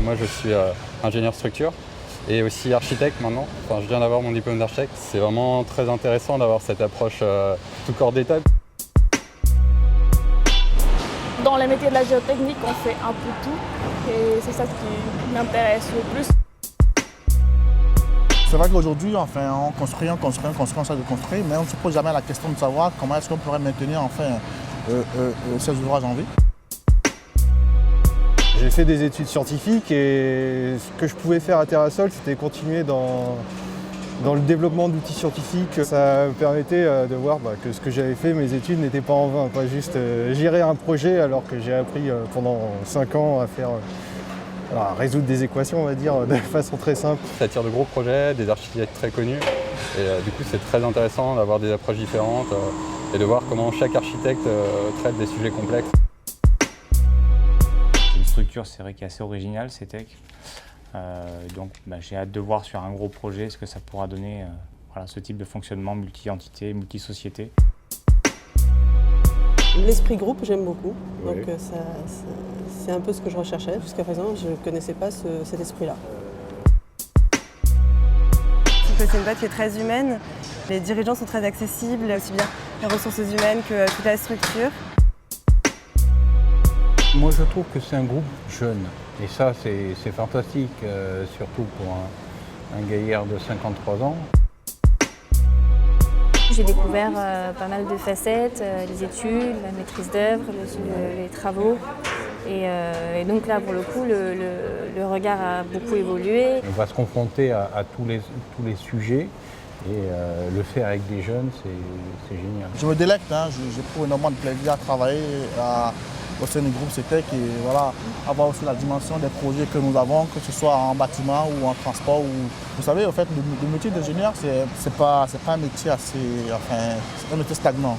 moi je suis ingénieur structure et aussi architecte maintenant. Enfin, je viens d'avoir mon diplôme d'architecte. C'est vraiment très intéressant d'avoir cette approche tout corps d'état. Dans les métiers de la géotechnique, on fait un peu tout et c'est ça qui m'intéresse le plus. C'est vrai qu'aujourd'hui, enfin, on construit, on essaie de construire, mais on ne se pose jamais la question de savoir comment est-ce qu'on pourrait maintenir ces ouvrages en vie. J'ai fait des études scientifiques et ce que je pouvais faire à Terrasol, c'était continuer dans le développement d'outils scientifiques. Ça me permettait de voir que ce que j'avais fait, mes études n'étaient pas en vain, pas juste gérer un projet alors que j'ai appris pendant 5 ans à résoudre des équations, on va dire, de façon très simple. Ça attire de gros projets, des architectes très connus et du coup c'est très intéressant d'avoir des approches différentes et de voir comment chaque architecte traite des sujets complexes. C'est une structure, c'est vrai, qui est assez originale, CETEC. Donc j'ai hâte de voir sur un gros projet ce que ça pourra donner, ce type de fonctionnement multi-entité, multi-société. L'esprit groupe, j'aime beaucoup, donc Oui. c'est un peu ce que je recherchais. Jusqu'à présent, je ne connaissais pas cet esprit-là. Je trouve que c'est une boîte qui est très humaine. Les dirigeants sont très accessibles, aussi bien les ressources humaines que toute la structure. Moi je trouve que c'est un groupe jeune et ça c'est fantastique, surtout pour un gaillard de 53 ans. J'ai découvert pas mal de facettes, les études, la maîtrise d'œuvre, les travaux. Et donc là, pour le coup, le regard a beaucoup évolué. On va se confronter à tous les sujets et le faire avec des jeunes, c'est génial. Je me délecte, j'éprouve énormément de plaisir à travailler au sein du groupe CETEC et voilà, avoir aussi la dimension des projets que nous avons, que ce soit en bâtiment ou en transport. Vous savez, en fait, le métier d'ingénieur, c'est pas un métier c'est un métier stagnant.